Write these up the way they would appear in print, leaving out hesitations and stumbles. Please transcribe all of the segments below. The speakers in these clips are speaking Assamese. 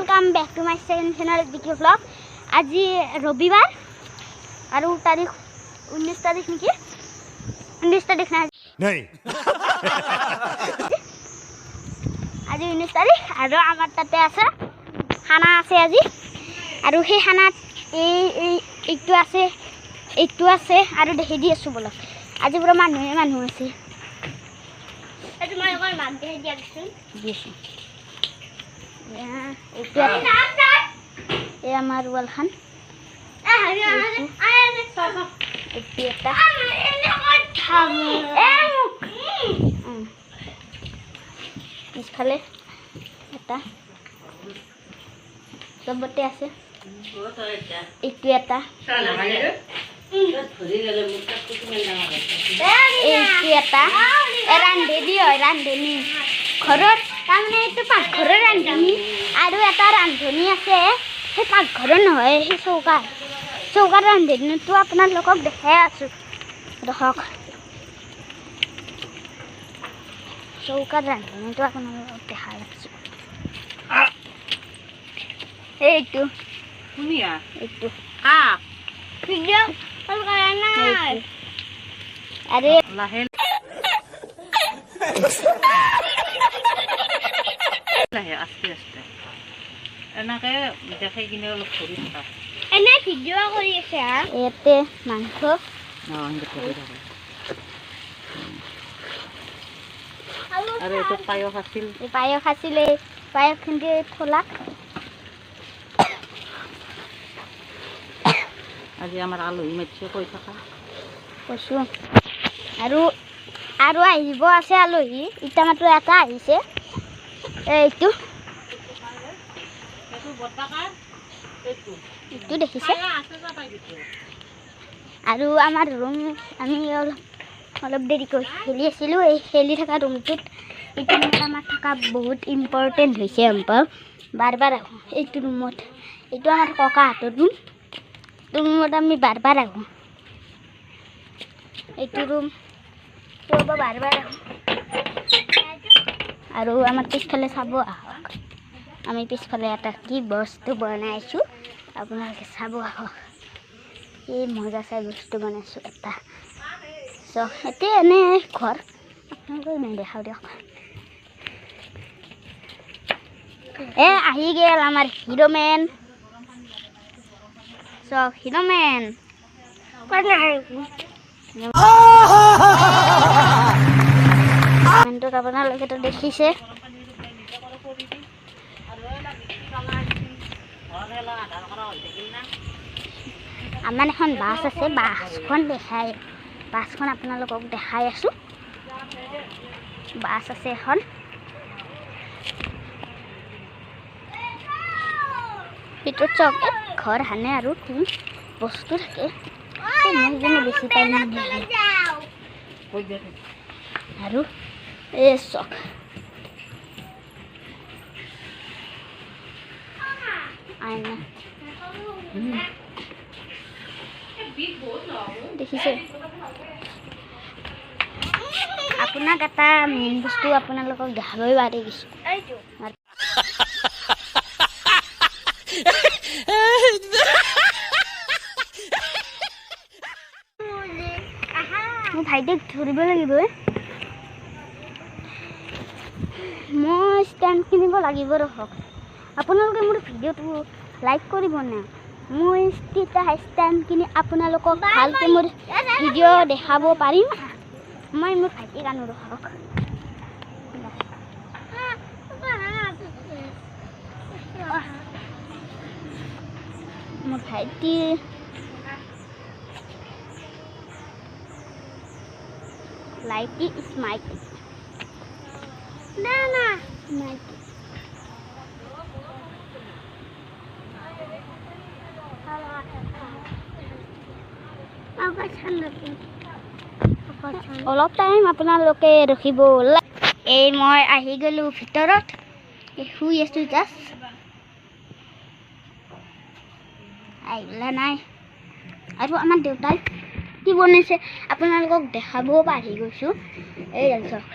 Welcome back to my second channel दिकी व्लॉग। आज रविवार और तारीख 19 तारीख नेকি 19 तारीख ना नहीं आज 19 तारीख और आमार ताते আছে খানা আছে আজি और সেই খানাত এইটো আছে और দেখি দি আছো বলক আজি পুরা মানুহ আছে আজি মই অকল মাক দেখি দি আছো ये हमार वाल खान इसफाले सबते আছে একটু এটা रांधे दी रांधनी घरत तारमाने এইটো পাকঘৰৰ ৰান্ধনি আৰু এটা ৰান্ধনি আছে সেই পাকঘৰৰ নহয় সেই চৌকাৰ ৰান্ধনিটো আপোনালোকক দেখাই আছো দেখক চৌকাৰ ৰান্ধনিটো আপোনালোকক দেখাই আছো এইটো শুনিয়া এইটো ভিডিও কল কৰা নাই আৰে লাহে আস্তে আস্তে এনেকে দেখাই কিনে অলপ কৰি থাকা এনে ভিডিও কৰি আছে এতে মাংস আৰু এটা পায়স আছিল পায়স খিনি থলাক আজি আমাৰ আলহী মাতিছে কৈ থাকা কৈছো আৰু আহিব আছে আলহী ইটা মাত্ৰ এটা আহিছে এইটো দেখিছে আৰু আমাৰ ৰুম আমি অলপ দেৰিকৈ খেলি আছিলোঁ এই খেলি থকা ৰুমটোত এইটো ৰুমত আমাৰ থকা বহুত ইম্পৰ্টেণ্ট হৈছে বাৰ বাৰ আহোঁ এইটো ৰুমত এইটো আমাৰ ককাহঁতৰ ৰুম ৰুমত আমি বাৰ বাৰ আহোঁ এইটো ৰুম বাৰ বাৰ আহোঁ আৰু আমাৰ পিছফালে চাব আহক আমি পিছফালে এটা কি বস্তু বনাইছোঁ আপোনালোকে চাব আহক এই মজা চাই বস্তু বনাইছোঁ এটা এতিয়া এনে ঘৰ আপোনালোকে নেদেখাওঁ দিয়ক আহি গেল আমাৰ হিৰোমেন হিৰোমেন আপোনালোকে তো দেখিছে আমাৰ এখন বাছ আছে বাছখন আপোনালোকক দেখাই আছো বাছ আছে এখন ভিতৰত চক ঘৰ হানে আৰু বস্তু থাকে মই বেছি টাইম আৰু এই চক আইনা দেখিছে আপোনাক এটা মেইন বস্তু আপোনালোকক দেখাবই পাৰি গৈছোঁ মোৰ ভাইটিক ধৰিব লাগিব মই ষ্টেণ্ড কিনিব লাগিব ৰখক আপোনালোকে মোৰ ভিডিঅ'টো লাইক কৰিব না মই ষ্টেণ্ড কিনি আপোনালোকক ভালকৈ মোৰ ভিডিঅ' দেখাব পাৰিম মই মোৰ ভাইটিক আনো ৰখক মোৰ ভাইটি লাইকি স্মাইকি না স্মাইকি অলপ টাইম আপোনালোকে ৰখিব এই মই আহি গ'লোঁ ভিতৰত শুই আছোঁ জাষ্ট আহিলা নাই আৰু আমাৰ দেউতাই কি বনাইছে আপোনালোকক দেখাব পাৰি গৈছোঁ এই চাওক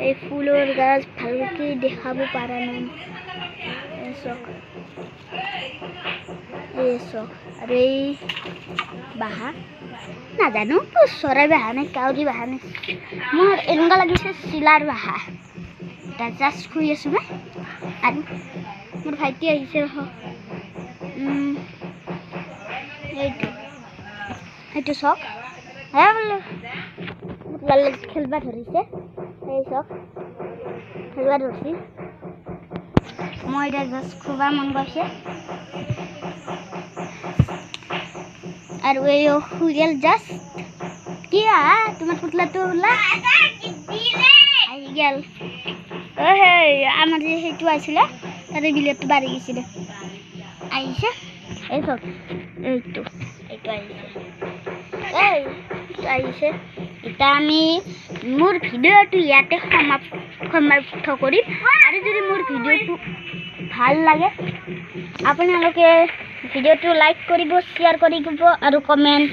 এই ফুলৰ গাছ ভালকৈ দেখাব পৰা নাই চক আৰু এই বাহা নাজানো চৰাই বাহা নে কাউৰী বাহা নে মোৰ এনেকুৱা লাগিছে চিলাৰ বাহা এটা জাষ্ট শুই আছোঁ মই আৰু মোৰ ভাইটি আহিছে এইটো চক হে বোলো মোৰ লগত খেলবা ধৰিছে এই চক খেলবা ধৰিছে মই এতিয়া জাষ্ট খুবা মন গৈছে আৰু এই শুইল জাষ্ট কি তোমাৰ পুতলাটো ওলা আহি গেল সেই আমাৰ যে সেইটো আছিলে তাতে বিলেটটো বাঢ়ি গৈছিলে আহিছে এই চক এইটো আহিছে এতিয়া আমি মোৰ ভিডিঅ'টো ইয়াতে সমাপ্ত কৰিম আৰু যদি মোৰ ভিডিঅ'টো ভাল লাগে আপোনালোকে ভিডিঅ'টো লাইক কৰিব শ্বেয়াৰ কৰিব আৰু কমেণ্ট